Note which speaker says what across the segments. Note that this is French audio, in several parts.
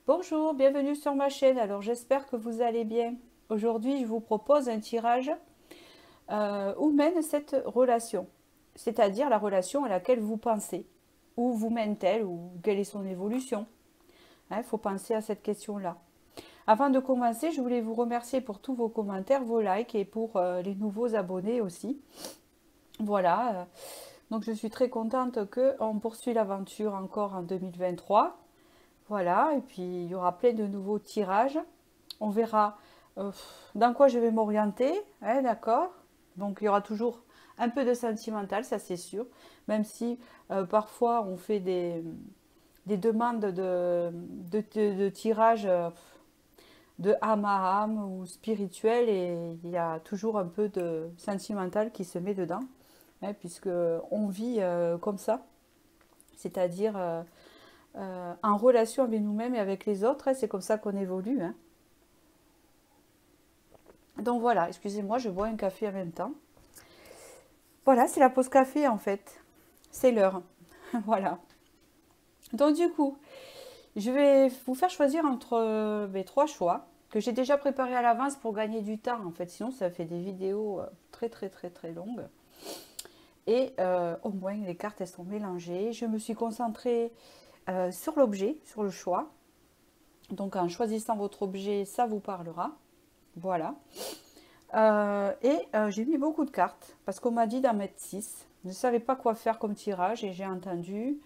Speaker 1: Bonjour, bienvenue sur ma chaîne. Alors j'espère que vous allez bien. Aujourd'hui, je vous propose un tirage où mène cette relation, c'est-à-dire la relation à laquelle vous pensez. Où vous mène-t-elle ou quelle est son évolution? Il faut penser à cette question-là. Avant de commencer, je voulais vous remercier pour tous vos commentaires, vos likes et pour les nouveaux abonnés aussi. Voilà, donc je suis très contente qu'on poursuit l'aventure encore en 2023. Voilà, et puis il y aura plein de nouveaux tirages. On verra dans quoi je vais m'orienter, hein, d'accord? Donc il y aura toujours un peu de sentimental, ça c'est sûr. Même si parfois on fait des demandes de tirage de âme à âme ou spirituel et il y a toujours un peu de sentimental qui se met dedans, hein, puisque on vit comme ça, c'est-à-dire en relation avec nous-mêmes et avec les autres, hein, c'est comme ça qu'on évolue. Hein. Donc voilà, excusez-moi, je bois un café en même temps. Voilà, c'est la pause café en fait. C'est l'heure. Voilà. Donc du coup, je vais vous faire choisir entre mes trois choix que j'ai déjà préparés à l'avance pour gagner du temps en fait. Sinon, ça fait des vidéos très longues. Et au moins, les cartes, elles sont mélangées. Je me suis concentrée sur l'objet, sur le choix. Donc en choisissant votre objet, ça vous parlera. Voilà. J'ai mis beaucoup de cartes parce qu'on m'a dit d'en mettre 6. Je ne savais pas quoi faire comme tirage et j'ai entendu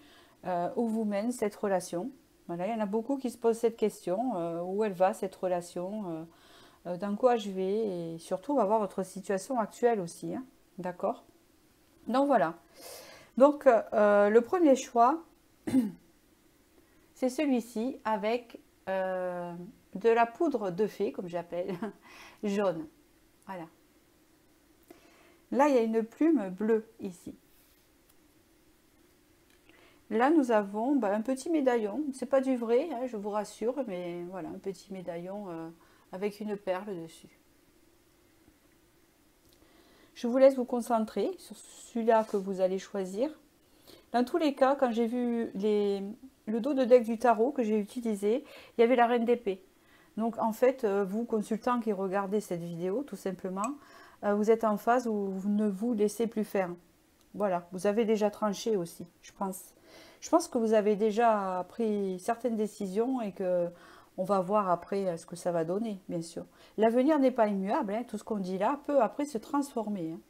Speaker 1: où vous mène cette relation. Voilà, il y en a beaucoup qui se posent cette question, où elle va cette relation, dans quoi je vais et surtout on va voir votre situation actuelle aussi. Hein, d'accord? Donc voilà. Donc le premier choix, c'est celui-ci avec de la poudre de fée, comme j'appelle, jaune. Voilà. Là, il y a une plume bleue ici. Là, nous avons un petit médaillon. C'est pas du vrai, hein, je vous rassure, mais voilà, un petit médaillon avec une perle dessus. Je vous laisse vous concentrer sur celui-là que vous allez choisir. Dans tous les cas, quand j'ai vu le dos de deck du tarot que j'ai utilisé, il y avait la reine d'épée. Donc en fait, vous, consultants qui regardez cette vidéo, tout simplement, vous êtes en phase où vous ne vous laissez plus faire. Voilà, vous avez déjà tranché aussi, je pense. Je pense que vous avez déjà pris certaines décisions et que on va voir après ce que ça va donner, bien sûr. L'avenir n'est pas immuable, hein, tout ce qu'on dit là peut après se transformer. Hein.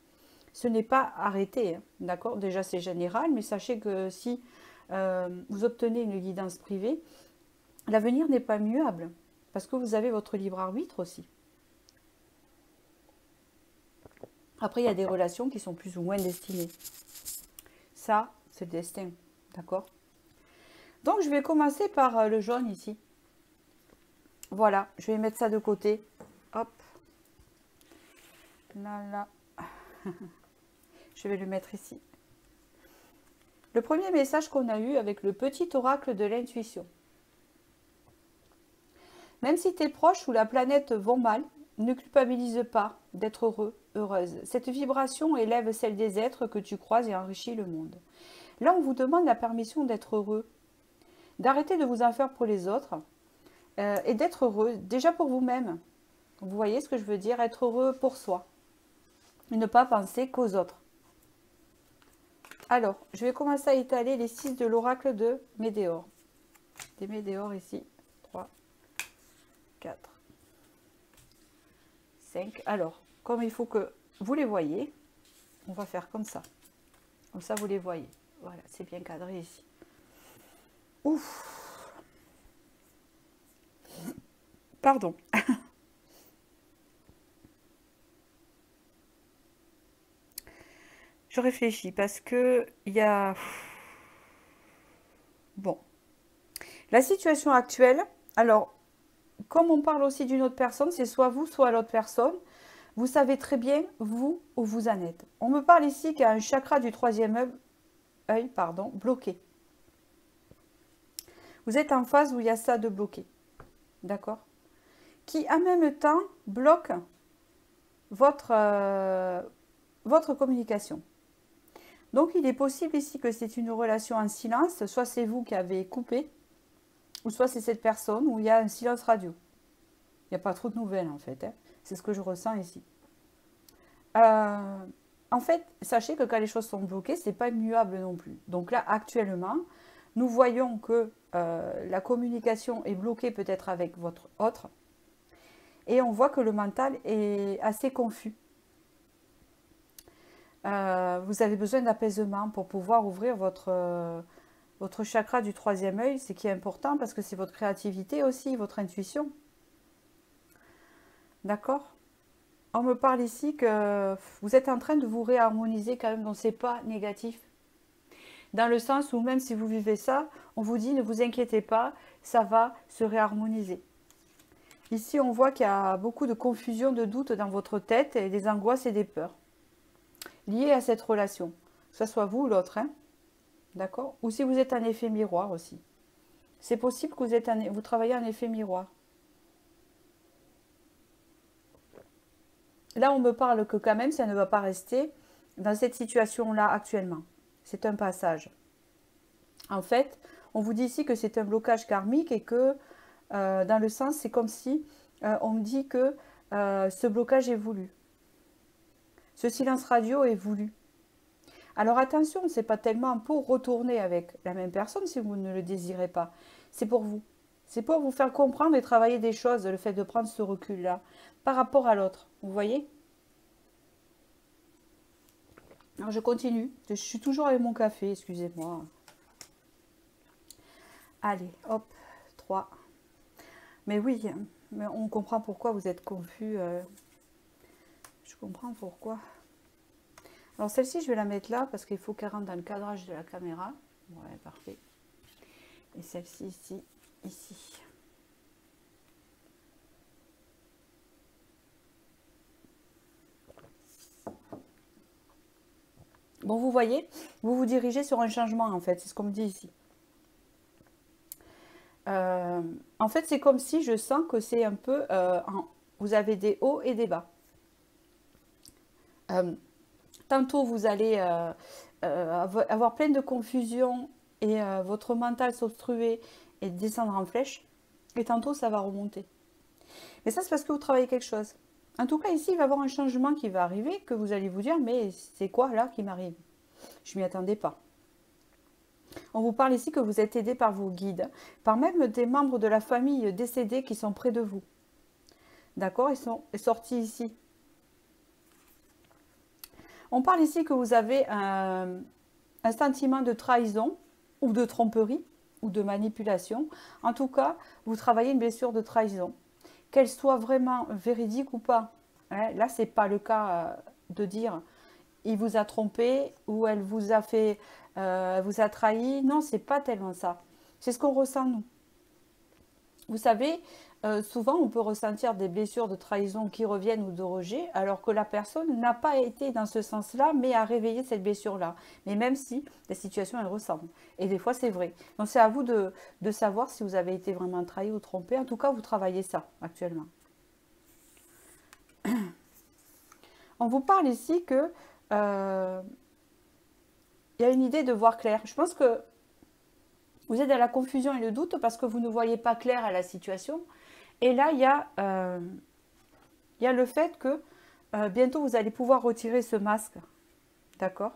Speaker 1: Ce n'est pas arrêté, hein, d'accord? Déjà c'est général, mais sachez que si vous obtenez une guidance privée, l'avenir n'est pas immuable, parce que vous avez votre libre arbitre aussi. Après, il y a des relations qui sont plus ou moins destinées. Ça, c'est le destin, d'accord? Donc, je vais commencer par le jaune ici. Voilà, je vais mettre ça de côté. Hop. Là, là. Je vais le mettre ici. Le premier message qu'on a eu avec le petit oracle de l'intuition. Même si tes proches ou la planète vont mal, ne culpabilise pas d'être heureux, heureuse. Cette vibration élève celle des êtres que tu croises et enrichit le monde. Là, on vous demande la permission d'être heureux, d'arrêter de vous en faire pour les autres et d'être heureux déjà pour vous-même. Vous voyez ce que je veux dire? Être heureux pour soi. Et ne pas penser qu'aux autres. Alors, je vais commencer à étaler les 6 de l'oracle de Médéor. Des Médéors ici. 3, 4, 5. Alors, comme il faut que vous les voyez, on va faire comme ça. Comme ça, vous les voyez. Voilà, c'est bien cadré ici. Ouf. Pardon. Je réfléchis parce que il y a... Bon. La situation actuelle, alors, comme on parle aussi d'une autre personne, c'est soit vous, soit l'autre personne. Vous savez très bien, vous, où vous en êtes. On me parle ici qu'il y a un chakra du troisième œil, bloqué. Vous êtes en phase où il y a ça de bloqué. D'accord? Qui, en même temps, bloque votre communication. Donc, il est possible ici que c'est une relation en silence. Soit c'est vous qui avez coupé ou soit c'est cette personne où il y a un silence radio. Il n'y a pas trop de nouvelles en fait, hein. C'est ce que je ressens ici. En fait, sachez que quand les choses sont bloquées, ce n'est pas immuable non plus. Donc là, actuellement, nous voyons que la communication est bloquée peut-être avec votre autre, et on voit que le mental est assez confus. Vous avez besoin d'apaisement pour pouvoir ouvrir votre chakra du troisième œil, ce qui est important parce que c'est votre créativité aussi, votre intuition. D'accord? On me parle ici que vous êtes en train de vous réharmoniser quand même, donc c'est pas négatif. Dans le sens où même si vous vivez ça, on vous dit ne vous inquiétez pas, ça va se réharmoniser. Ici, on voit qu'il y a beaucoup de confusion, de doutes dans votre tête et des angoisses et des peurs liées à cette relation, que ce soit vous ou l'autre, hein, d'accord? Ou si vous êtes un effet miroir aussi. C'est possible que vous travaillez en effet miroir. Là, on me parle que quand même, ça ne va pas rester dans cette situation-là actuellement. C'est un passage. En fait, on vous dit ici que c'est un blocage karmique et que, dans le sens, c'est comme si on me dit que ce blocage est voulu. Ce silence radio est voulu. Alors attention, ce n'est pas tellement pour retourner avec la même personne si vous ne le désirez pas. C'est pour vous. C'est pour vous faire comprendre et travailler des choses, le fait de prendre ce recul-là, par rapport à l'autre. Vous voyez? Alors je continue. Je suis toujours avec mon café, excusez-moi. Allez, hop, 3. Mais oui, mais on comprend pourquoi vous êtes confus. Je comprends pourquoi. Alors celle-ci, je vais la mettre là parce qu'il faut qu'elle rentre dans le cadrage de la caméra. Ouais, parfait. Et celle-ci ici, ici. Bon, vous voyez, vous vous dirigez sur un changement en fait, c'est ce qu'on me dit ici. En fait, c'est comme si je sens que c'est un peu... vous avez des hauts et des bas. Tantôt, vous allez avoir plein de confusion et votre mental s'obstruer et descendre en flèche. Et tantôt, ça va remonter. Mais ça, c'est parce que vous travaillez quelque chose. En tout cas, ici, il va y avoir un changement qui va arriver, que vous allez vous dire, mais c'est quoi là qui m'arrive? Je m'y attendais pas. On vous parle ici que vous êtes aidé par vos guides, par même des membres de la famille décédés qui sont près de vous. D'accord? Ils sont sortis ici. On parle ici que vous avez un sentiment de trahison ou de tromperie ou de manipulation. En tout cas, vous travaillez une blessure de trahison. Qu'elle soit vraiment véridique ou pas. Hein, là, ce n'est pas le cas de dire il vous a trompé ou elle vous a fait, vous a trahi. Non, c'est pas tellement ça. C'est ce qu'on ressent nous. Vous savez, souvent on peut ressentir des blessures de trahison qui reviennent ou de rejet, alors que la personne n'a pas été dans ce sens-là, mais a réveillé cette blessure-là. Mais même si la situation elle ressemble. Et des fois c'est vrai. Donc c'est à vous de savoir si vous avez été vraiment trahi ou trompé. En tout cas, vous travaillez ça actuellement. On vous parle ici que il y a une idée de voir clair. Je pense que vous êtes dans la confusion et le doute parce que vous ne voyez pas clair à la situation. Et là, il y a le fait que bientôt, vous allez pouvoir retirer ce masque. D'accord?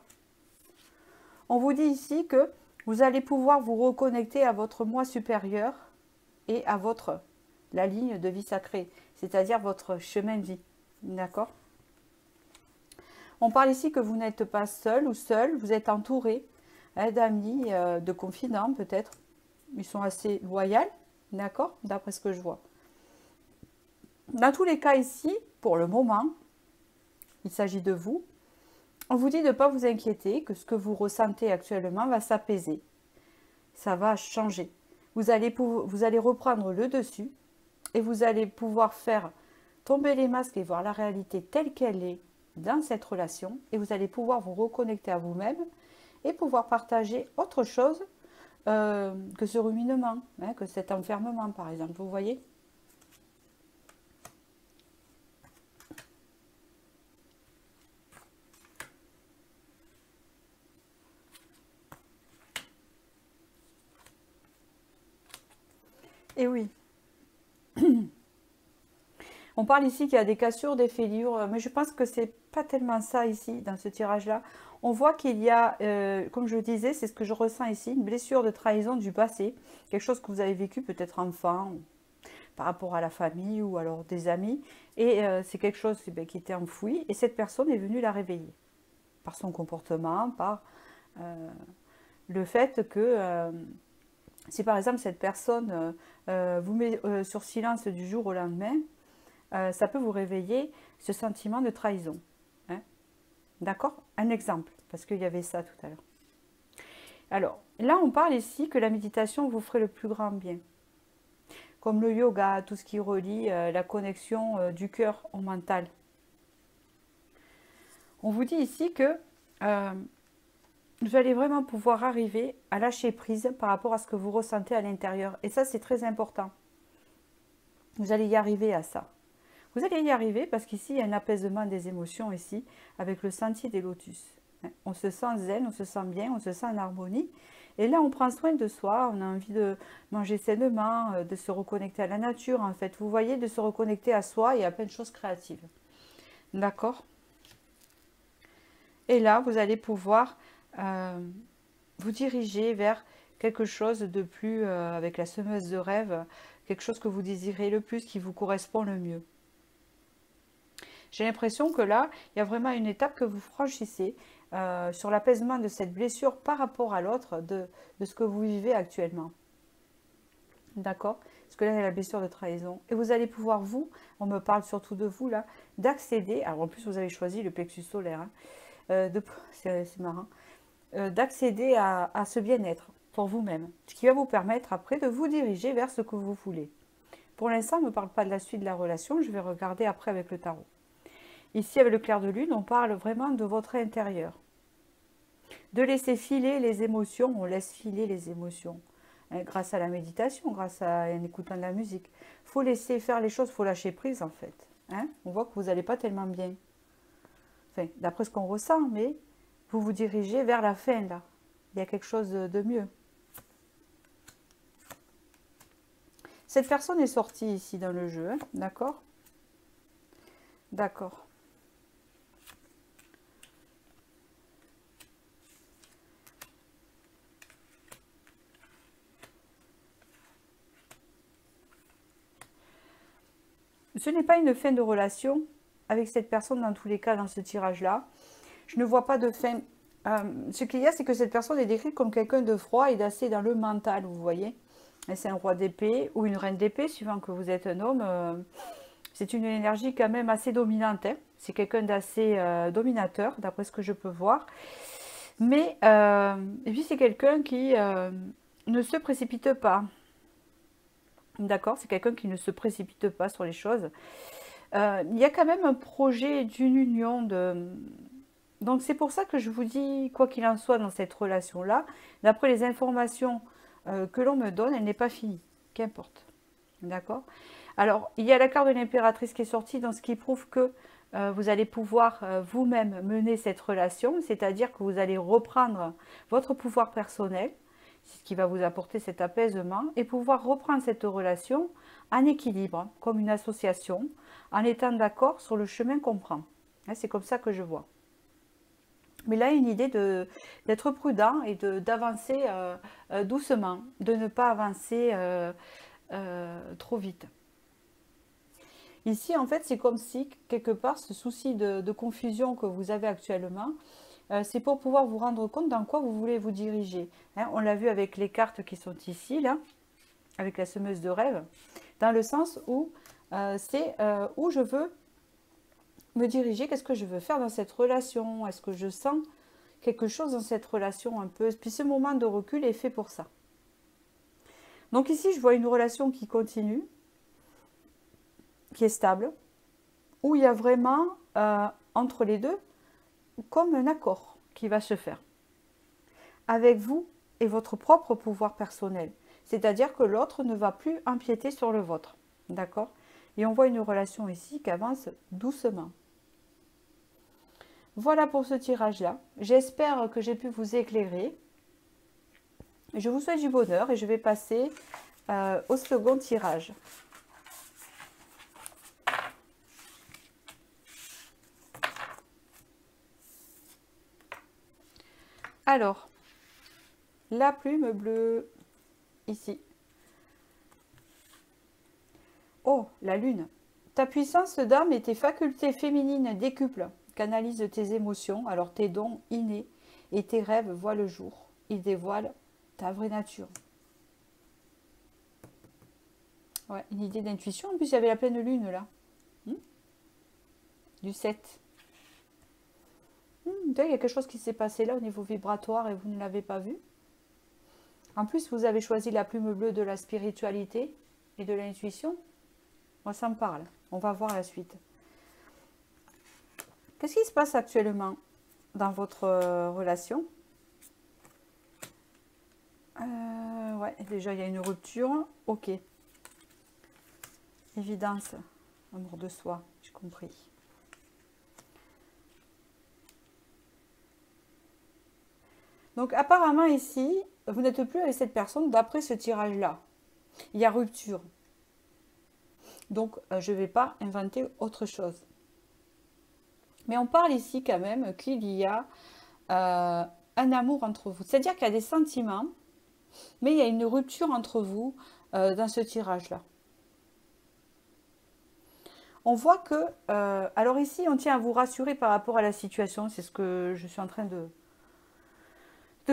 Speaker 1: On vous dit ici que vous allez pouvoir vous reconnecter à votre moi supérieur et à la ligne de vie sacrée, c'est-à-dire votre chemin de vie. D'accord? On parle ici que vous n'êtes pas seul ou seul, vous êtes entouré d'amis, de confidents peut-être. Ils sont assez loyaux, d'accord? D'après ce que je vois. Dans tous les cas ici, pour le moment, il s'agit de vous. On vous dit de ne pas vous inquiéter, que ce que vous ressentez actuellement va s'apaiser. Ça va changer. Vous allez reprendre le dessus et vous allez pouvoir faire tomber les masques et voir la réalité telle qu'elle est dans cette relation. Et vous allez pouvoir vous reconnecter à vous-même et pouvoir partager autre chose que ce ruminement, hein, que cet enfermement par exemple. Vous voyez ? Et oui. On parle ici qu'il y a des cassures, des fêlures, mais je pense que c'est pas tellement ça ici, dans ce tirage-là. On voit qu'il y a, comme je le disais, c'est ce que je ressens ici, une blessure de trahison du passé, quelque chose que vous avez vécu peut-être enfant, par rapport à la famille ou alors des amis, et c'est quelque chose qui était enfoui, et cette personne est venue la réveiller, par son comportement, par le fait que, si par exemple cette personne vous met sur silence du jour au lendemain, ça peut vous réveiller ce sentiment de trahison. Hein. D'accord? Un exemple, parce qu'il y avait ça tout à l'heure. Alors, là, on parle ici que la méditation vous ferait le plus grand bien. Comme le yoga, tout ce qui relie la connexion du cœur au mental. On vous dit ici que vous allez vraiment pouvoir arriver à lâcher prise par rapport à ce que vous ressentez à l'intérieur. Et ça, c'est très important. Vous allez y arriver à ça. Vous allez y arriver parce qu'ici, il y a un apaisement des émotions ici, avec le sentier des lotus. On se sent zen, on se sent bien, on se sent en harmonie. Et là, on prend soin de soi, on a envie de manger sainement, de se reconnecter à la nature, en fait. Vous voyez, de se reconnecter à soi et à plein de choses créatives. D'accord? Et là, vous allez pouvoir vous diriger vers quelque chose de plus, avec la semeuse de rêve, quelque chose que vous désirez le plus, qui vous correspond le mieux. J'ai l'impression que là, il y a vraiment une étape que vous franchissez sur l'apaisement de cette blessure par rapport à l'autre, de ce que vous vivez actuellement. D'accord? Parce que là, il y a la blessure de trahison. Et vous allez pouvoir, vous, on me parle surtout de vous là, d'accéder, alors en plus vous avez choisi le plexus solaire, hein, c'est marrant, d'accéder à ce bien-être pour vous-même, ce qui va vous permettre après de vous diriger vers ce que vous voulez. Pour l'instant, on ne me parle pas de la suite de la relation, je vais regarder après avec le tarot. Ici, avec le clair de lune, on parle vraiment de votre intérieur. De laisser filer les émotions, on laisse filer les émotions. Hein, grâce à la méditation, grâce à en écoutant de la musique. Il faut laisser faire les choses, il faut lâcher prise en fait. Hein, on voit que vous n'allez pas tellement bien. Enfin, d'après ce qu'on ressent, mais vous vous dirigez vers la fin là. Il y a quelque chose de mieux. Cette personne est sortie ici dans le jeu, hein, d'accord? D'accord. Ce n'est pas une fin de relation avec cette personne dans tous les cas dans ce tirage-là. Je ne vois pas de fin. Ce qu'il y a, c'est que cette personne est décrite comme quelqu'un de froid et d'assez dans le mental, vous voyez. C'est un roi d'épée ou une reine d'épée, suivant que vous êtes un homme. C'est une énergie quand même assez dominante. Hein. C'est quelqu'un d'assez dominateur, d'après ce que je peux voir. Mais, et puis c'est quelqu'un qui ne se précipite pas. D'accord, c'est quelqu'un qui ne se précipite pas sur les choses. Il y a quand même un projet d'une union de... Donc c'est pour ça que je vous dis, quoi qu'il en soit dans cette relation-là, d'après les informations que l'on me donne, elle n'est pas finie. Qu'importe. D'accord? Alors, il y a la carte de l'impératrice qui est sortie, donc ce qui prouve que vous allez pouvoir vous-même mener cette relation, c'est-à-dire que vous allez reprendre votre pouvoir personnel, c'est ce qui va vous apporter cet apaisement, et pouvoir reprendre cette relation en équilibre, comme une association, en étant d'accord sur le chemin qu'on prend. C'est comme ça que je vois. Mais là, une idée d'être prudent et d'avancer doucement, de ne pas avancer trop vite. Ici, en fait, c'est comme si, quelque part, ce souci de confusion que vous avez actuellement, c'est pour pouvoir vous rendre compte dans quoi vous voulez vous diriger. Hein, on l'a vu avec les cartes qui sont ici, là, avec la semeuse de rêve, dans le sens où c'est où je veux me diriger, qu'est-ce que je veux faire dans cette relation, est-ce que je sens quelque chose dans cette relation un peu, puis ce moment de recul est fait pour ça. Donc ici, je vois une relation qui continue, qui est stable, où il y a vraiment, entre les deux, comme un accord qui va se faire. Avec vous et votre propre pouvoir personnel. C'est-à-dire que l'autre ne va plus empiéter sur le vôtre. D'accord? Et on voit une relation ici qui avance doucement. Voilà pour ce tirage-là. J'espère que j'ai pu vous éclairer. Je vous souhaite du bonheur et je vais passer au second tirage. Alors, la plume bleue, ici. Oh, la lune. Ta puissance d'âme et tes facultés féminines décuplent, canalisent tes émotions, alors tes dons innés et tes rêves voient le jour. Ils dévoilent ta vraie nature. Ouais, une idée d'intuition. En plus, il y avait la pleine lune là. Du 7. Il y a quelque chose qui s'est passé là au niveau vibratoire et vous ne l'avez pas vu. En plus, vous avez choisi la plume bleue de la spiritualité et de l'intuition. Moi, ça me parle. On va voir la suite. Qu'est-ce qui se passe actuellement dans votre relation? Ouais, déjà, il y a une rupture. Ok. Évidence. Amour de soi, j'ai compris. Donc, apparemment, ici, vous n'êtes plus avec cette personne d'après ce tirage-là. Il y a rupture. Donc, je ne vais pas inventer autre chose. Mais on parle ici quand même qu'il y a un amour entre vous. C'est-à-dire qu'il y a des sentiments, mais il y a une rupture entre vous dans ce tirage-là. On voit que... alors ici, on tient à vous rassurer par rapport à la situation. C'est ce que je suis en train de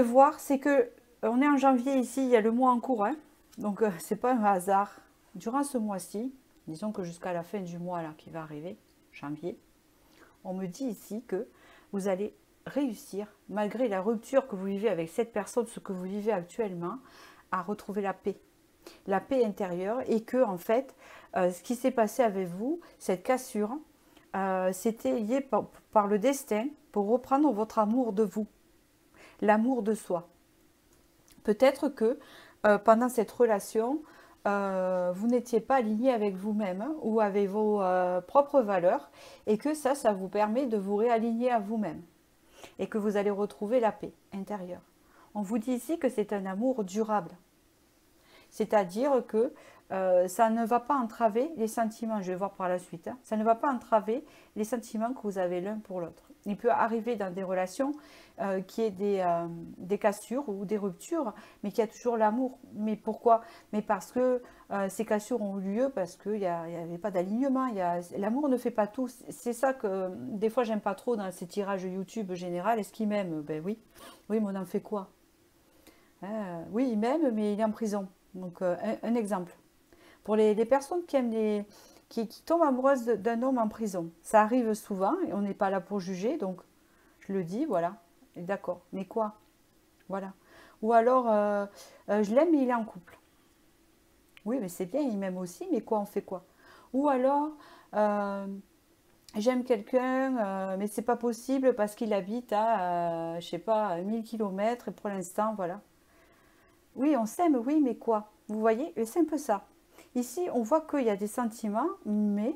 Speaker 1: voir. C'est que on est en janvier ici, il y a le mois en cours. Hein, donc, c'est pas un hasard. Durant ce mois-ci, disons que jusqu'à la fin du mois là qui va arriver, janvier, on me dit ici que vous allez réussir, malgré la rupture que vous vivez avec cette personne, ce que vous vivez actuellement, à retrouver la paix intérieure, et que en fait, ce qui s'est passé avec vous, cette cassure, c'était lié par le destin pour reprendre votre amour de vous, l'amour de soi. Peut-être que pendant cette relation, vous n'étiez pas aligné avec vous-même hein, ou avec vos propres valeurs, et que ça vous permet de vous réaligner à vous-même et que vous allez retrouver la paix intérieure. On vous dit ici que c'est un amour durable, c'est-à-dire que ça ne va pas entraver les sentiments, je vais voir par la suite, hein, ça ne va pas entraver les sentiments que vous avez l'un pour l'autre. Il peut arriver dans des relations qu'il y ait des cassures ou des ruptures, mais qu'il y a toujours l'amour. Mais pourquoi? Mais parce que ces cassures ont eu lieu, parce qu'il n'y avait pas d'alignement. L'amour ne fait pas tout. C'est ça que des fois j'aime pas trop dans ces tirages YouTube général. Est-ce qu'il m'aime? Ben oui. Oui, mais on en fait quoi? Oui, il m'aime, mais il est en prison. Donc un exemple. Pour les personnes qui aiment qui tombent amoureuses d'un homme en prison, ça arrive souvent et on n'est pas là pour juger, donc je le dis, voilà, d'accord, mais quoi? Voilà. Ou alors, je l'aime mais il est en couple. Oui, mais c'est bien, il m'aime aussi, mais quoi, on fait quoi? Ou alors, euh, j'aime quelqu'un, mais c'est pas possible parce qu'il habite à, je sais pas, 1000 kilomètres et pour l'instant, voilà. Oui, on s'aime, oui, mais quoi? Vous voyez, c'est un peu ça. Ici, on voit qu'il y a des sentiments, mais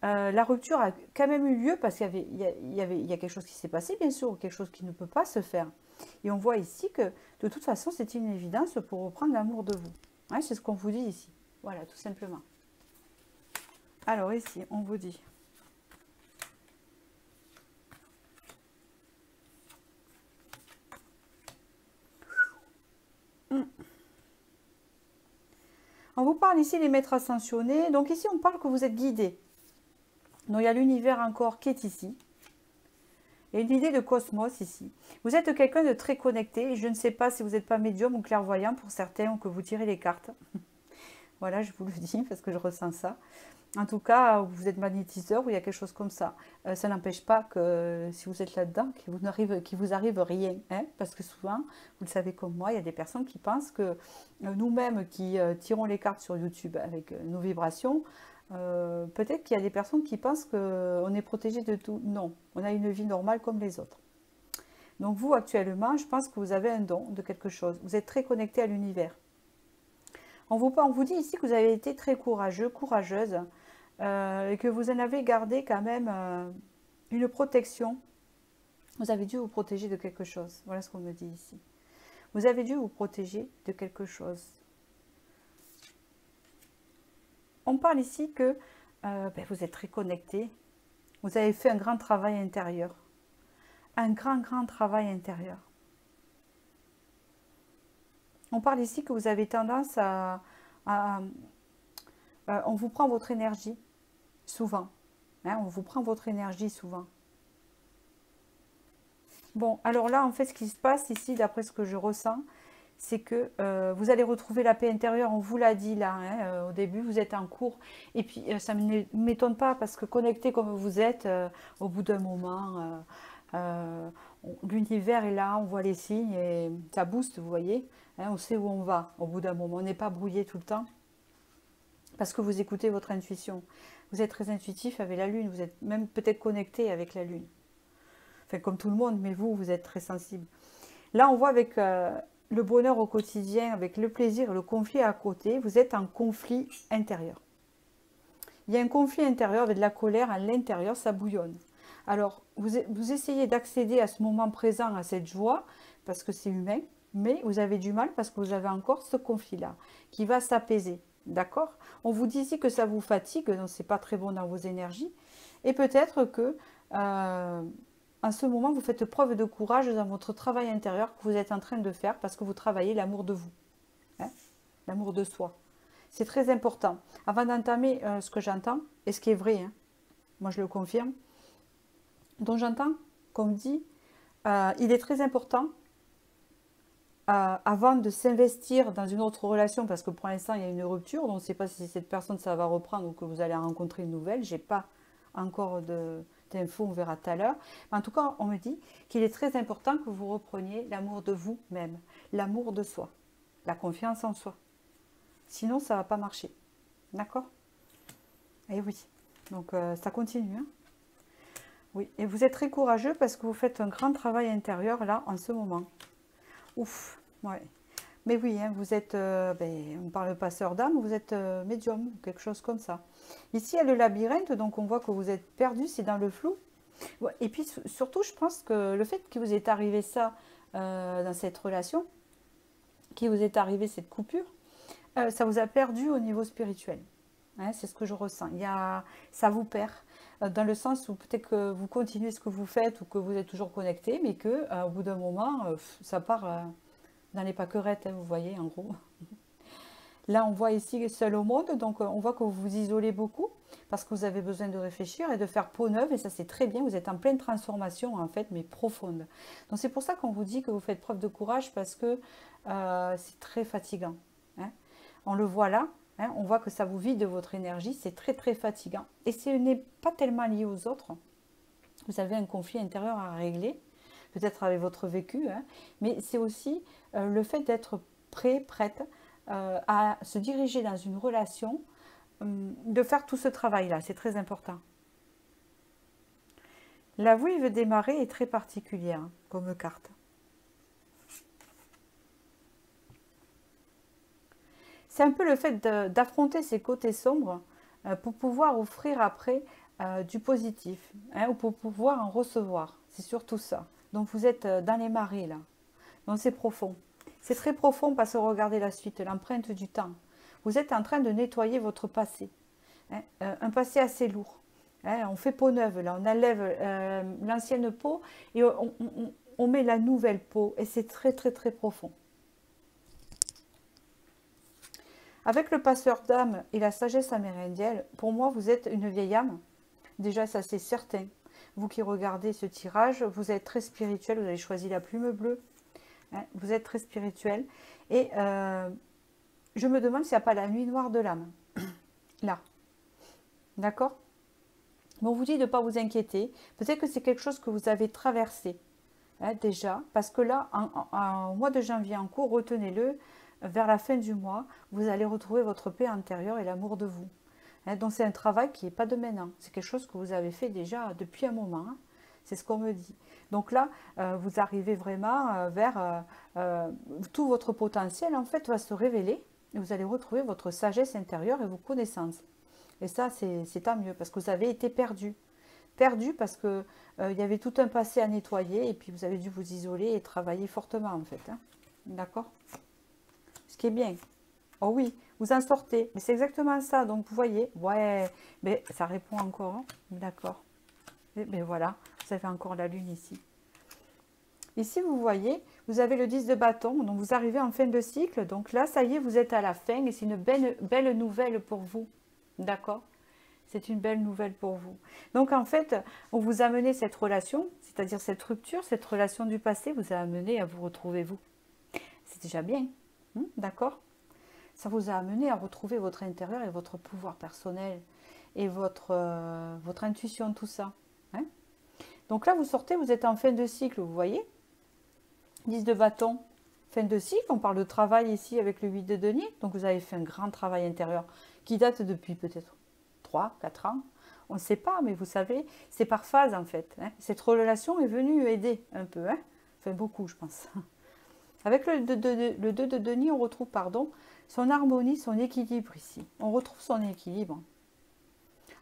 Speaker 1: la rupture a quand même eu lieu parce qu'il y a quelque chose qui s'est passé, bien sûr, ou quelque chose qui ne peut pas se faire. Et on voit ici que, de toute façon, c'est une évidence pour reprendre l'amour de vous. Ouais, c'est ce qu'on vous dit ici. Voilà, tout simplement. Alors ici, on vous dit... On vous parle ici des maîtres ascensionnés. Donc ici, on parle que vous êtes guidé. Donc il y a l'univers encore qui est ici. Il y a une idée de cosmos ici. Vous êtes quelqu'un de très connecté. Je ne sais pas si vous n'êtes pas médium ou clairvoyant pour certains ou que vous tirez les cartes. Voilà, je vous le dis parce que je ressens ça. En tout cas, vous êtes magnétiseur ou il y a quelque chose comme ça. Ça n'empêche pas que si vous êtes là-dedans, qu'il vous arrive rien. Hein, parce que souvent, vous le savez comme moi, il y a des personnes qui pensent que nous-mêmes qui tirons les cartes sur YouTube avec nos vibrations, peut-être qu'il y a des personnes qui pensent qu'on est protégé de tout. Non, on a une vie normale comme les autres. Donc vous, actuellement, je pense que vous avez un don de quelque chose. Vous êtes très connecté à l'univers. On vous dit ici que vous avez été très courageux, courageuse, et que vous en avez gardé quand même une protection. Vous avez dû vous protéger de quelque chose. Voilà ce qu'on me dit ici. Vous avez dû vous protéger de quelque chose. On parle ici que vous êtes très connecté. Vous avez fait un grand travail intérieur. Un grand travail intérieur. On parle ici que vous avez tendance on vous prend votre énergie, souvent. Hein, on vous prend votre énergie souvent. Bon, alors là, en fait, ce qui se passe ici, d'après ce que je ressens, c'est que vous allez retrouver la paix intérieure, on vous l'a dit là, hein, au début, vous êtes en cours. Et puis, ça ne m'étonne pas, parce que connecté comme vous êtes, au bout d'un moment, l'univers est là, on voit les signes, et ça booste, vous voyez. Hein, on sait où on va, au bout d'un moment. On n'est pas brouillé tout le temps, parce que vous écoutez votre intuition. Vous êtes très intuitif avec la Lune, vous êtes même peut-être connecté avec la Lune. Enfin, comme tout le monde, mais vous êtes très sensible. Là, on voit avec le bonheur au quotidien, avec le plaisir, le conflit à côté, vous êtes en conflit intérieur. Il y a un conflit intérieur avec de la colère à l'intérieur, ça bouillonne. Alors, vous essayez d'accéder à ce moment présent, à cette joie, parce que c'est humain, mais vous avez du mal parce que vous avez encore ce conflit-là, qui va s'apaiser. D'accord? On vous dit ici que ça vous fatigue, donc c'est pas très bon dans vos énergies, et peut-être que en ce moment, vous faites preuve de courage dans votre travail intérieur que vous êtes en train de faire parce que vous travaillez l'amour de vous, hein, l'amour de soi. C'est très important. Avant d'entamer ce que j'entends, et ce qui est vrai, hein, moi je le confirme, donc j'entends qu'on me dit, il est très important, avant de s'investir dans une autre relation, parce que pour l'instant il y a une rupture, donc on ne sait pas si cette personne ça va reprendre ou que vous allez rencontrer une nouvelle, j'ai pas encore d'infos, on verra tout à l'heure. En tout cas, on me dit qu'il est très important que vous repreniez l'amour de vous-même, l'amour de soi, la confiance en soi. Sinon, ça ne va pas marcher. D'accord? Et oui. Donc, ça continue. Hein, oui. Et vous êtes très courageux parce que vous faites un grand travail intérieur, là, en ce moment. Ouf. Ouais. Mais oui, hein, vous êtes, on parle pas sœur d'âme, vous êtes médium, quelque chose comme ça. Ici, il y a le labyrinthe, donc on voit que vous êtes perdu, c'est dans le flou. Et puis surtout, je pense que le fait que vous est arrivé ça dans cette relation, qu'il vous est arrivé cette coupure, ça vous a perdu au niveau spirituel. Hein, c'est ce que je ressens. Ça vous perd, dans le sens où peut-être que vous continuez ce que vous faites ou que vous êtes toujours connecté, mais que au bout d'un moment, ça part dans les pâquerettes, hein, vous voyez, en gros. Là, on voit ici seul au monde, donc on voit que vous vous isolez beaucoup parce que vous avez besoin de réfléchir et de faire peau neuve, et ça c'est très bien, vous êtes en pleine transformation en fait, mais profonde. Donc c'est pour ça qu'on vous dit que vous faites preuve de courage parce que c'est très fatigant. Hein. On le voit là, hein, on voit que ça vous vide de votre énergie, c'est très fatigant. Et ce n'est pas tellement lié aux autres, vous avez un conflit intérieur à régler, peut-être avec votre vécu, hein, mais c'est aussi le fait d'être prête à se diriger dans une relation, de faire tout ce travail-là, c'est très important. La Vouivre veut démarrer est très particulière hein, comme carte. C'est un peu le fait d'affronter ces côtés sombres pour pouvoir offrir après du positif, hein, ou pour pouvoir en recevoir. C'est surtout ça. Donc vous êtes dans les marées là. Donc c'est profond. C'est très profond parce que regardez la suite, l'empreinte du temps. Vous êtes en train de nettoyer votre passé. Hein, un passé assez lourd. Hein, on fait peau neuve, là, on enlève l'ancienne peau et on met la nouvelle peau. Et c'est très profond. Avec le passeur d'âme et la sagesse amérindienne, pour moi, vous êtes une vieille âme. Déjà, ça c'est certain. Vous qui regardez ce tirage, vous êtes très spirituel, vous avez choisi la plume bleue. Hein, vous êtes très spirituel. Et je me demande s'il n'y a pas la nuit noire de l'âme. Là. D'accord? Bon, on vous dit de ne pas vous inquiéter. Peut-être que c'est quelque chose que vous avez traversé hein, déjà. Parce que là, au mois de janvier en cours, retenez-le, vers la fin du mois, vous allez retrouver votre paix intérieure et l'amour de vous. Hein, donc c'est un travail qui n'est pas de maintenant. C'est quelque chose que vous avez fait déjà depuis un moment. Hein. C'est ce qu'on me dit. Donc là, vous arrivez vraiment vers tout votre potentiel, en fait, va se révéler. Et vous allez retrouver votre sagesse intérieure et vos connaissances. Et ça, c'est tant mieux, parce que vous avez été perdu. Perdu parce qu'il y avait tout un passé à nettoyer, et puis vous avez dû vous isoler et travailler fortement, en fait. Hein. D'accord? Ce qui est bien. Oh oui, vous en sortez. Mais c'est exactement ça. Donc, vous voyez, ouais, mais ça répond encore. Hein. D'accord. Mais voilà, vous avez encore la lune ici. Ici, vous voyez, vous avez le 10 de bâton. Donc, vous arrivez en fin de cycle. Donc là, ça y est, vous êtes à la fin. Et c'est une belle nouvelle pour vous. D'accord? C'est une belle nouvelle pour vous. Donc, en fait, on vous a amené cette relation, c'est-à-dire cette rupture, cette relation du passé, vous a amené à vous retrouver vous. C'est déjà bien. D'accord? Ça vous a amené à retrouver votre intérieur et votre pouvoir personnel et votre intuition, tout ça. Hein? Donc là, vous sortez, vous êtes en fin de cycle, vous voyez? 10 de bâton, fin de cycle. On parle de travail ici avec le 8 de denier. Donc, vous avez fait un grand travail intérieur qui date depuis peut-être 3, 4 ans. On ne sait pas, mais vous savez, c'est par phase en fait. Hein. Cette relation est venue aider un peu. Hein. Enfin, beaucoup, je pense. Avec le 2 de denier, on retrouve, son harmonie, son équilibre ici. On retrouve son équilibre.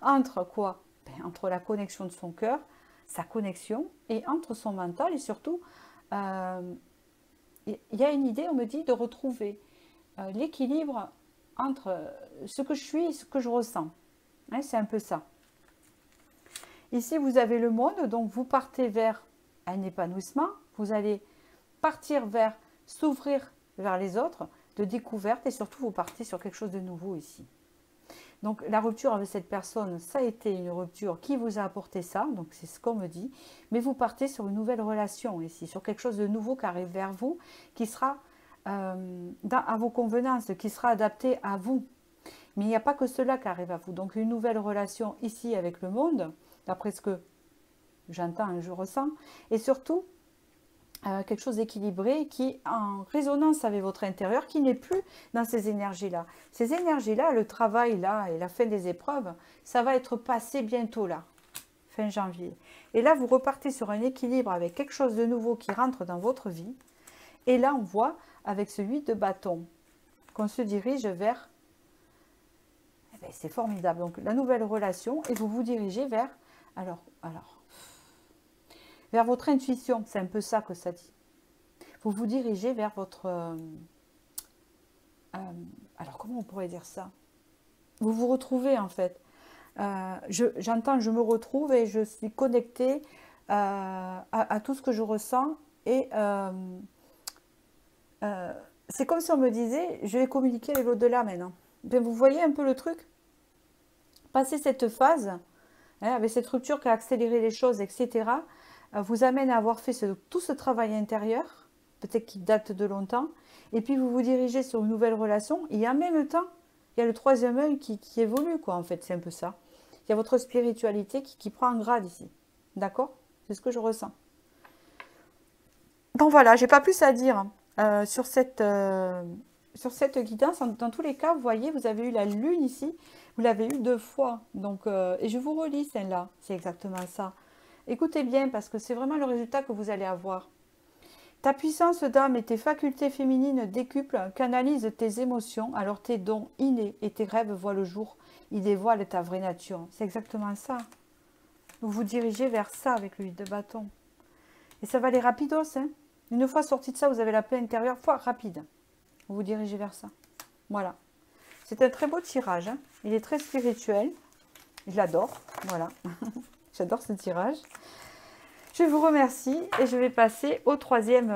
Speaker 1: Entre quoi? Entre la connexion de son cœur, sa connexion, et entre son mental, et surtout, il y a une idée, on me dit, de retrouver l'équilibre entre ce que je suis et ce que je ressens. Hein, c'est un peu ça. Ici, vous avez le monde, donc vous partez vers un épanouissement, vous allez partir vers s'ouvrir vers les autres, de découverte, et surtout vous partez sur quelque chose de nouveau ici. Donc la rupture avec cette personne, ça a été une rupture qui vous a apporté ça, donc c'est ce qu'on me dit, mais vous partez sur une nouvelle relation ici, sur quelque chose de nouveau qui arrive vers vous, qui sera à vos convenances, qui sera adapté à vous. Mais il n'y a pas que cela qui arrive à vous, donc une nouvelle relation ici avec le monde, d'après ce que j'entends et je ressens, et surtout quelque chose d'équilibré qui est en résonance avec votre intérieur, qui n'est plus dans ces énergies-là. Ces énergies-là, le travail là et la fin des épreuves, ça va être passé bientôt là, fin janvier. Et là, vous repartez sur un équilibre avec quelque chose de nouveau qui rentre dans votre vie. Et là, on voit avec ce 8 de bâton qu'on se dirige vers... Eh bien, c'est formidable. Donc, la nouvelle relation, et vous vous dirigez vers... vers votre intuition, c'est un peu ça que ça dit. Vous vous dirigez vers votre... alors, comment on pourrait dire ça? Vous vous retrouvez, en fait. J'entends, je me retrouve et je suis connectée à tout ce que je ressens. Et c'est comme si on me disait, je vais communiquer avec l'au-delà maintenant. Bien, vous voyez un peu le truc? Passer cette phase, hein, avec cette rupture qui a accéléré les choses, etc., vous amène à avoir fait tout ce travail intérieur, peut-être qui date de longtemps, et puis vous vous dirigez sur une nouvelle relation, et en même temps, il y a le troisième œil qui évolue, quoi, en fait, c'est un peu ça. Il y a votre spiritualité qui prend un grade ici, d'accord? C'est ce que je ressens. Donc voilà, j'ai pas plus à dire sur cette guidance. Dans tous les cas, vous voyez, vous avez eu la lune ici, vous l'avez eu 2 fois, donc, et je vous relis celle-là, c'est exactement ça. Écoutez bien, parce que c'est vraiment le résultat que vous allez avoir. Ta puissance d'âme et tes facultés féminines décuplent, canalisent tes émotions, alors tes dons innés et tes rêves voient le jour. Ils dévoilent ta vraie nature. C'est exactement ça. Vous vous dirigez vers ça avec le 8 de bâton. Et ça va aller rapidos. Hein. Une fois sorti de ça, vous avez la paix intérieure, rapide. Vous vous dirigez vers ça. Voilà. C'est un très beau tirage. Hein. Il est très spirituel. Je l'adore. Voilà. J'adore ce tirage. Je vous remercie et je vais passer au troisième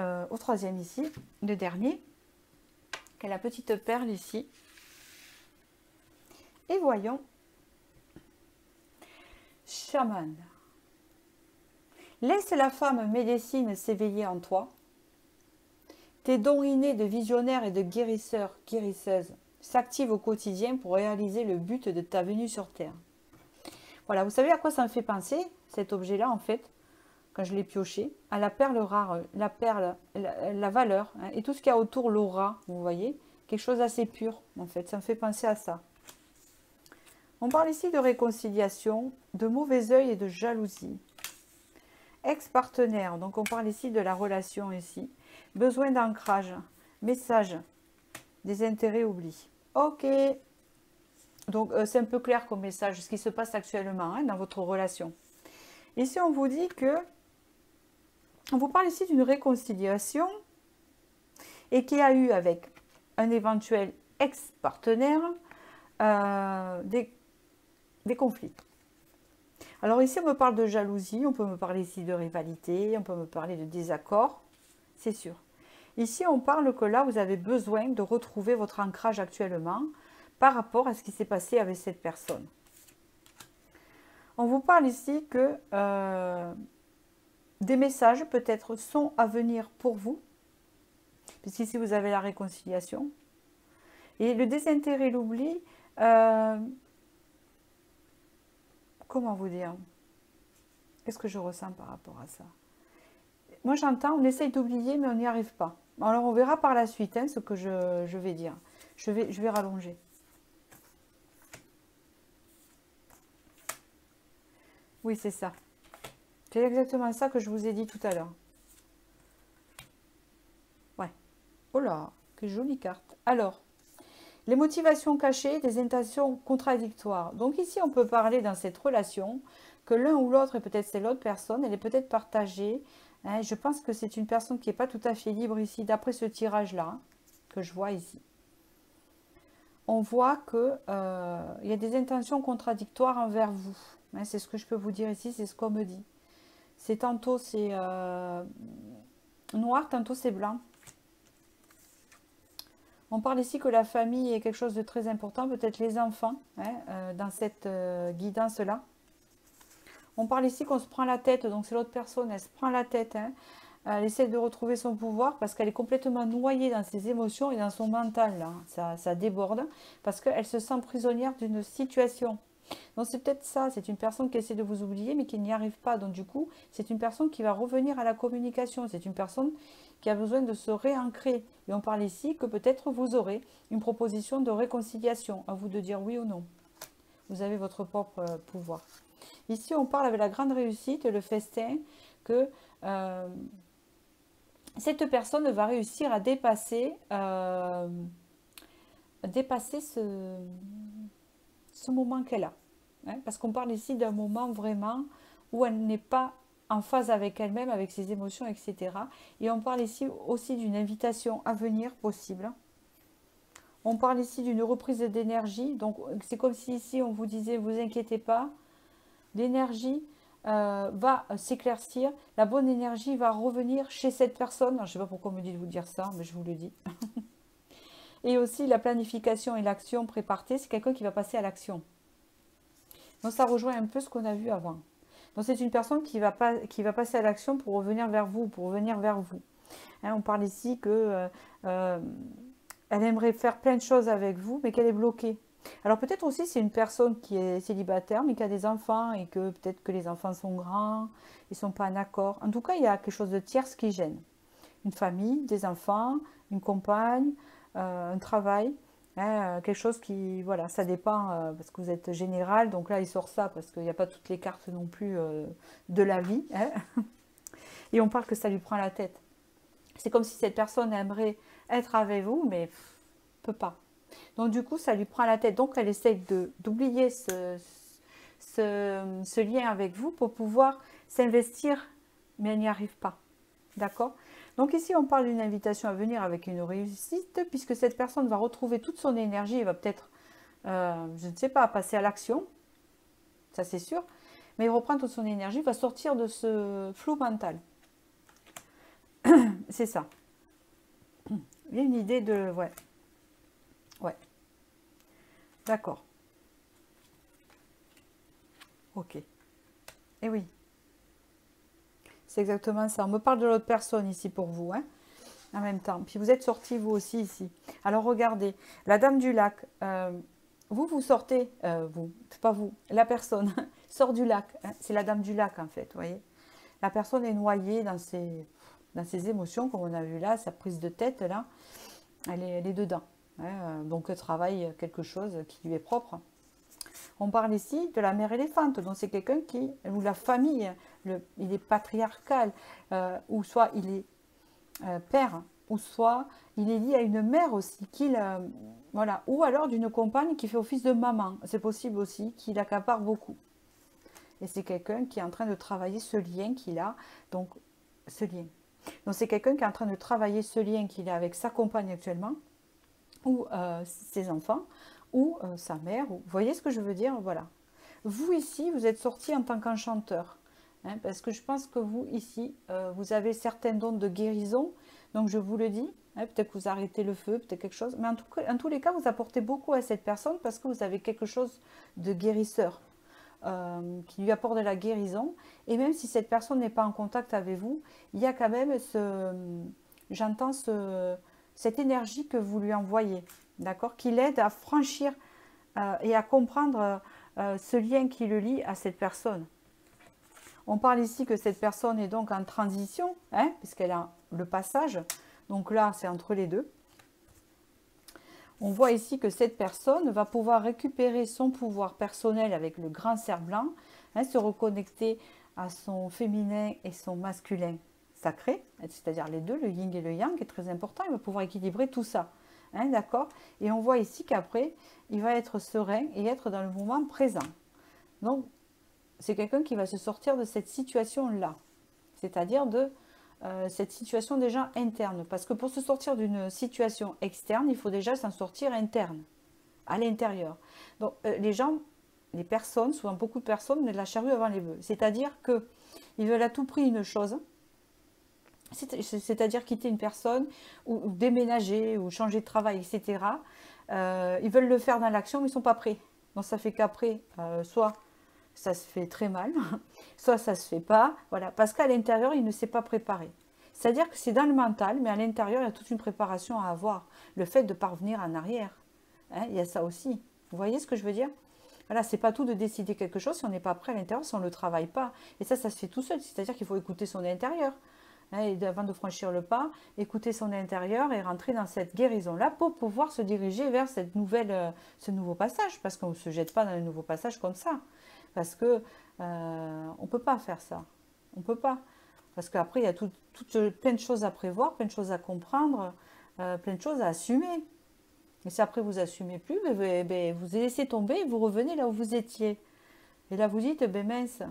Speaker 1: ici, le dernier, qui est la petite perle ici. Et voyons, chaman. Laisse la femme médecine s'éveiller en toi. Tes dons innés de visionnaire et de guérisseur, guérisseuse, s'activent au quotidien pour réaliser le but de ta venue sur Terre. Voilà, vous savez à quoi ça me fait penser, cet objet-là, en fait, quand je l'ai pioché, à la perle rare, la perle, la valeur, hein, et tout ce qu'il y a autour, l'aura, vous voyez, quelque chose d'assez pur, en fait, ça me fait penser à ça. On parle ici de réconciliation, de mauvais œil et de jalousie. Ex-partenaire, donc on parle ici de la relation ici. Besoin d'ancrage, message, des intérêts oubliés. Ok, donc c'est un peu clair comme message, ce qui se passe actuellement hein, dans votre relation. Ici on vous dit que, on vous parle ici d'une réconciliation et qui a eu avec un éventuel ex-partenaire, des conflits. Alors ici, on me parle de jalousie, on peut me parler ici de rivalité, on peut me parler de désaccord, c'est sûr. Ici, on parle que là, vous avez besoin de retrouver votre ancrage actuellement par rapport à ce qui s'est passé avec cette personne. On vous parle ici que des messages peut-être sont à venir pour vous, puisqu'ici vous avez la réconciliation. Et le désintérêt, l'oubli, comment vous dire? Qu'est-ce que je ressens par rapport à ça? Moi j'entends, on essaye d'oublier mais on n'y arrive pas. Alors on verra par la suite ce que je vais dire. Je vais rallonger. Oui, c'est ça. C'est exactement ça que je vous ai dit tout à l'heure. Ouais. Oh là, quelle jolie carte. Alors, les motivations cachées, des intentions contradictoires. Donc ici, on peut parler dans cette relation que l'un ou l'autre, et peut-être c'est l'autre personne, elle est peut-être partagée. Hein, je pense que c'est une personne qui n'est pas tout à fait libre ici, d'après ce tirage-là, que je vois ici. On voit qu'il y a des intentions contradictoires envers vous. Hein, c'est ce que je peux vous dire ici, c'est ce qu'on me dit. C'est tantôt c'est noir, tantôt c'est blanc. On parle ici que la famille est quelque chose de très important, peut-être les enfants, hein, dans cette guidance-là. On parle ici qu'on se prend la tête, donc c'est l'autre personne, elle se prend la tête. Hein. Elle essaie de retrouver son pouvoir parce qu'elle est complètement noyée dans ses émotions et dans son mental. Là. Ça déborde parce qu'elle se sent prisonnière d'une situation. Donc c'est peut-être ça, c'est une personne qui essaie de vous oublier mais qui n'y arrive pas. Donc du coup, c'est une personne qui va revenir à la communication. C'est une personne qui a besoin de se réancrer. Et on parle ici que peut-être vous aurez une proposition de réconciliation. À vous de dire oui ou non. Vous avez votre propre pouvoir. Ici, on parle avec la grande réussite, le festin, que cette personne va réussir à dépasser ce moment qu'elle a. Hein, parce qu'on parle ici d'un moment vraiment où elle n'est pas en phase avec elle-même, avec ses émotions, etc. Et on parle ici aussi d'une invitation à venir possible. On parle ici d'une reprise d'énergie. Donc c'est comme si ici on vous disait, vous inquiétez pas, l'énergie va s'éclaircir, la bonne énergie va revenir chez cette personne. Alors, je ne sais pas pourquoi on me dit de vous dire ça, mais je vous le dis. Et aussi la planification et l'action préparée, c'est quelqu'un qui va passer à l'action. Donc ça rejoint un peu ce qu'on a vu avant. Donc c'est une personne qui va passer à l'action pour revenir vers vous, Hein, on parle ici que elle aimerait faire plein de choses avec vous, mais qu'elle est bloquée. Alors peut-être aussi c'est une personne qui est célibataire, mais qui a des enfants, et que peut-être que les enfants sont grands, ils ne sont pas en accord. En tout cas, il y a quelque chose de tierce qui gêne. Une famille, des enfants, une compagne, un travail. Hein, quelque chose qui, voilà, ça dépend, parce que vous êtes général, donc là il sort ça, parce qu'il n'y a pas toutes les cartes non plus de la vie, hein. Et on parle que ça lui prend la tête. C'est comme si cette personne aimerait être avec vous, mais ne peut pas. Donc du coup, ça lui prend la tête, donc elle essaie d'oublier ce lien avec vous pour pouvoir s'investir, mais elle n'y arrive pas, d'accord? Donc ici, on parle d'une invitation à venir avec une réussite, puisque cette personne va retrouver toute son énergie et va peut-être, je ne sais pas, passer à l'action, ça c'est sûr, mais il reprend toute son énergie, va sortir de ce flou mental. C'est ça. Il y a une idée de... Ouais. Ouais. D'accord. Ok. Et oui. C'est exactement ça. On me parle de l'autre personne ici pour vous, hein, en même temps. Puis vous êtes sortis vous aussi ici. Alors regardez, la dame du lac. Vous sortez, vous, c'est pas vous, la personne sort du lac. Hein, c'est la dame du lac en fait, vous voyez. La personne est noyée dans ses émotions, comme on a vu là, sa prise de tête là. Elle est dedans. Hein, donc elle travaille quelque chose qui lui est propre. On parle ici de la mère éléphante, donc c'est quelqu'un qui, ou la famille, il est patriarcal, ou soit il est père, ou soit il est lié à une mère aussi, voilà, ou alors d'une compagne qui fait office de maman. C'est possible aussi qu'il accapare beaucoup. Et c'est quelqu'un qui est en train de travailler ce lien qu'il a, donc ce lien. Donc c'est quelqu'un qui est en train de travailler ce lien qu'il a avec sa compagne actuellement, ou ses enfants, ou sa mère. Ou, vous voyez ce que je veux dire? Voilà. Vous ici, vous êtes sorti en tant qu'enchanteur. Hein, parce que je pense que vous ici, vous avez certains dons de guérison. Donc je vous le dis, hein, peut-être que vous arrêtez le feu, peut-être quelque chose. Mais en tous les cas, vous apportez beaucoup à cette personne parce que vous avez quelque chose de guérisseur. Qui lui apporte de la guérison. Et même si cette personne n'est pas en contact avec vous, il y a quand même j'entends cette énergie que vous lui envoyez, d'accord, qui l'aide à franchir et à comprendre ce lien qui le lie à cette personne. On parle ici que cette personne est donc en transition, hein, puisqu'elle a le passage. Donc là, c'est entre les deux. On voit ici que cette personne va pouvoir récupérer son pouvoir personnel avec le grand cerf blanc, hein, se reconnecter à son féminin et son masculin sacré, c'est-à-dire les deux, le yin et le yang, qui est très important. Il va pouvoir équilibrer tout ça, hein, d'accord. Et on voit ici qu'après, il va être serein et être dans le moment présent. Donc, c'est quelqu'un qui va se sortir de cette situation-là, c'est-à-dire de cette situation déjà interne. Parce que pour se sortir d'une situation externe, il faut déjà s'en sortir interne, à l'intérieur. Donc les gens, les personnes, souvent beaucoup de personnes, mettent la charrue avant les bœufs. C'est-à-dire qu'ils veulent à tout prix une chose, c'est-à-dire quitter une personne, ou déménager, ou changer de travail, etc. Ils veulent le faire dans l'action, mais ils ne sont pas prêts. Donc ça fait qu'après, soit ça se fait très mal, soit ça se fait pas, voilà, parce qu'à l'intérieur, il ne s'est pas préparé. C'est-à-dire que c'est dans le mental, mais à l'intérieur, il y a toute une préparation à avoir. Le fait de parvenir en arrière, hein, il y a ça aussi. Vous voyez ce que je veux dire? Voilà, c'est pas tout de décider quelque chose si on n'est pas prêt à l'intérieur, si on ne le travaille pas. Et ça se fait tout seul, c'est-à-dire qu'il faut écouter son intérieur. Hein, et avant de franchir le pas, écouter son intérieur et rentrer dans cette guérison-là pour pouvoir se diriger vers cette ce nouveau passage, parce qu'on ne se jette pas dans un nouveau passage comme ça. Parce que on ne peut pas faire ça. On ne peut pas. Parce qu'après, il y a plein de choses à prévoir, plein de choses à comprendre, plein de choses à assumer. Et si après vous assumez plus, vous laissez tomber et vous revenez là où vous étiez. Et là vous dites, mince,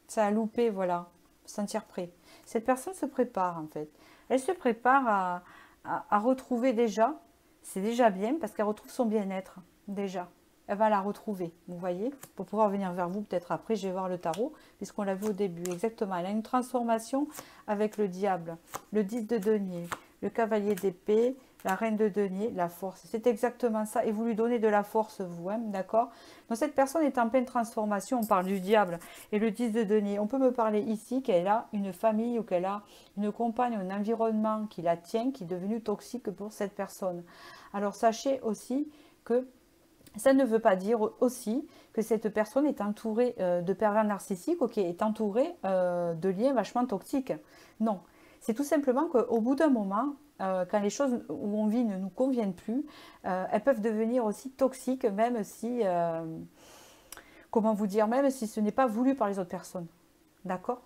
Speaker 1: ça a loupé, voilà, se sentir prêt. Cette personne se prépare en fait. Elle se prépare à retrouver déjà, c'est déjà bien parce qu'elle retrouve son bien-être déjà. Elle va la retrouver, vous voyez, pour pouvoir venir vers vous peut-être après. Je vais voir le tarot, puisqu'on l'a vu au début, exactement. Elle a une transformation avec le diable, le 10 de denier, le cavalier d'épée, la reine de denier, la force. C'est exactement ça, et vous lui donnez de la force, vous, hein, d'accord. Donc cette personne est en pleine transformation, on parle du diable, et le 10 de denier. On peut me parler ici qu'elle a une famille, ou qu'elle a une compagne, un environnement qui la tient, qui est devenu toxique pour cette personne. Alors sachez aussi que ça ne veut pas dire aussi que cette personne est entourée de pervers narcissiques, ok, est entourée de liens vachement toxiques. Non, c'est tout simplement qu'au bout d'un moment, quand les choses où on vit ne nous conviennent plus, elles peuvent devenir aussi toxiques, même si, comment vous dire, même si ce n'est pas voulu par les autres personnes. D'accord?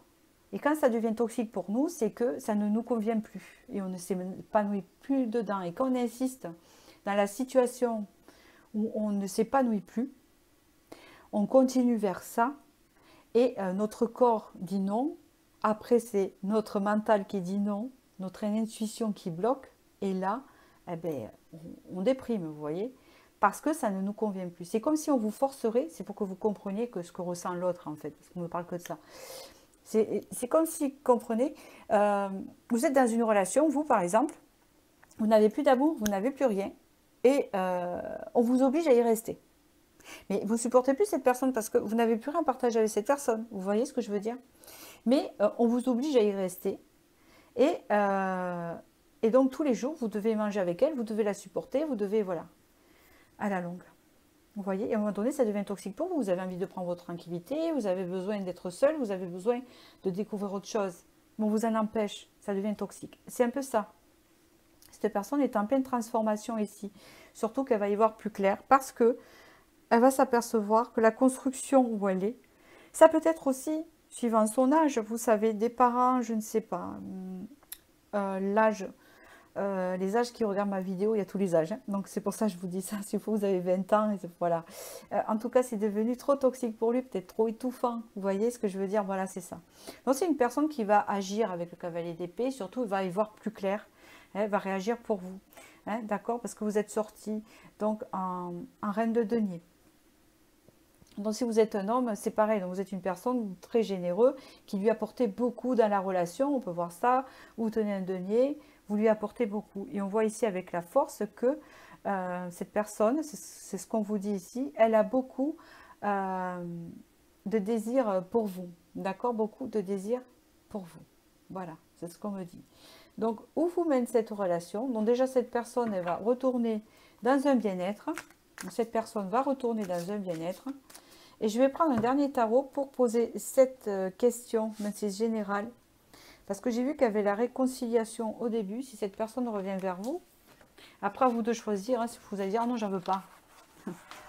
Speaker 1: Et quand ça devient toxique pour nous, c'est que ça ne nous convient plus et on ne s'épanouit plus dedans. Et quand on insiste dans la situation où on ne s'épanouit plus, on continue vers ça et notre corps dit non. Après, c'est notre mental qui dit non, notre intuition qui bloque. Et là, eh ben, on déprime, vous voyez, parce que ça ne nous convient plus. C'est comme si on vous forcerait, c'est pour que vous compreniez que ce que ressent l'autre, en fait, parce qu'on ne parle que de ça. C'est comme si, comprenez, vous êtes dans une relation, vous par exemple, vous n'avez plus d'amour, vous n'avez plus rien, et on vous oblige à y rester. Mais vous ne supportez plus cette personne parce que vous n'avez plus rien à partager avec cette personne. Vous voyez ce que je veux dire? Mais on vous oblige à y rester. Et donc tous les jours, vous devez manger avec elle, vous devez la supporter, vous devez, voilà, à la longue. Vous voyez? Et à un moment donné, ça devient toxique pour vous. Vous avez envie de prendre votre tranquillité, vous avez besoin d'être seul, vous avez besoin de découvrir autre chose. Mais on vous en empêche, ça devient toxique. C'est un peu ça. Cette personne est en pleine transformation ici. Surtout qu'elle va y voir plus clair parce que elle va s'apercevoir que la construction où elle est, ça peut être aussi, suivant son âge, vous savez, des parents, je ne sais pas, l'âge, les âges qui regardent ma vidéo, il y a tous les âges, hein. Donc c'est pour ça que je vous dis ça, s'il faut vous avez 20 ans, et voilà. En tout cas, c'est devenu trop toxique pour lui, peut-être trop étouffant, vous voyez ce que je veux dire, voilà, c'est ça. Donc c'est une personne qui va agir avec le cavalier d'épée, surtout, il va y voir plus clair, elle va réagir pour vous. hein, d'accord, parce que vous êtes sorti donc en reine de denier. Donc si vous êtes un homme, c'est pareil, donc vous êtes une personne très généreuse qui lui apportait beaucoup dans la relation, on peut voir ça, vous tenez un denier, vous lui apportez beaucoup. Et on voit ici avec la force que cette personne, c'est ce qu'on vous dit ici, elle a beaucoup de désir pour vous, d'accord, beaucoup de désir pour vous. Voilà, c'est ce qu'on me dit. Donc où vous mène cette relation? Donc déjà cette personne, elle va retourner dans un bien-être. Cette personne va retourner dans un bien-être. Et je vais prendre un dernier tarot pour poser cette question, même si c'est général. Parce que j'ai vu qu'il y avait la réconciliation au début, si cette personne revient vers vous. Après, à vous de choisir, hein, si vous allez dire, ah non, j'en veux pas.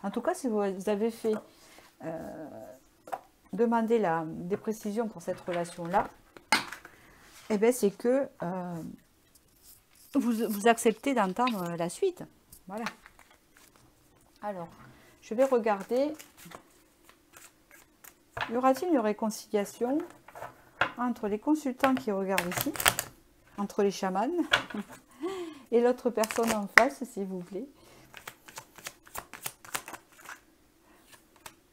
Speaker 1: En tout cas, si vous avez fait demander des précisions pour cette relation-là, eh bien, c'est que vous acceptez d'entendre la suite. Voilà. Alors, je vais regarder. Y aura-t-il une réconciliation entre les consultants qui regardent ici, entre les chamans, et l'autre personne en face, s'il vous plaît?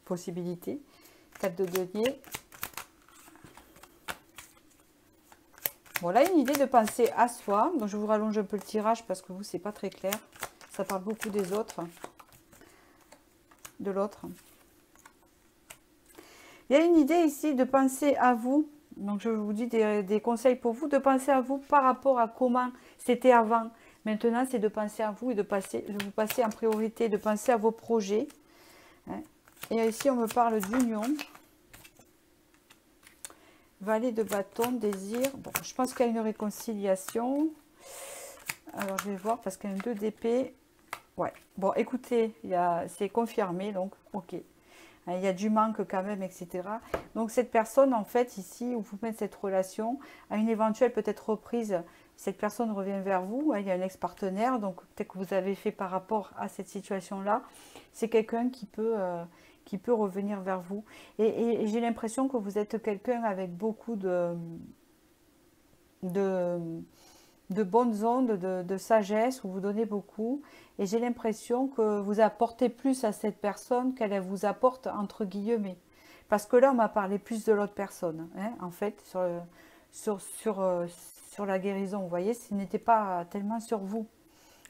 Speaker 1: Possibilité. 4 de denier. Bon, là, une idée de penser à soi. Donc, je vous rallonge un peu le tirage parce que vous, c'est pas très clair. Ça parle beaucoup des autres, de l'autre. Il y a une idée ici de penser à vous. Donc, je vous dis des conseils pour vous, de penser à vous par rapport à comment c'était avant. Maintenant, c'est de penser à vous et de vous passer en priorité, de penser à vos projets. Et ici, on me parle d'union. Valet de bâton, désir. Bon, je pense qu'il y a une réconciliation. Alors, je vais voir parce qu'il y a un 2 d'épée. Ouais. Bon, écoutez, c'est confirmé, donc, ok. Il y a du manque quand même, etc. Donc, cette personne, en fait, ici, où vous mettez cette relation, à une éventuelle peut-être reprise, cette personne revient vers vous. Il y a un ex-partenaire, donc peut-être que vous avez fait par rapport à cette situation-là. C'est quelqu'un qui peut revenir vers vous. Et j'ai l'impression que vous êtes quelqu'un avec beaucoup de bonnes ondes, de sagesse, où vous donnez beaucoup. Et j'ai l'impression que vous apportez plus à cette personne qu'elle vous apporte, entre guillemets. Parce que là, on m'a parlé plus de l'autre personne, hein, en fait, sur la guérison. Vous voyez, ce n'était pas tellement sur vous.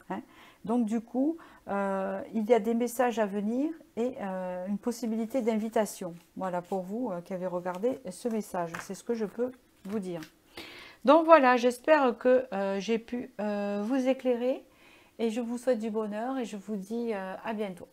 Speaker 1: Hein. Donc du coup, il y a des messages à venir et une possibilité d'invitation. Voilà pour vous qui avez regardé ce message. C'est ce que je peux vous dire. Donc voilà, j'espère que j'ai pu vous éclairer et je vous souhaite du bonheur et je vous dis à bientôt.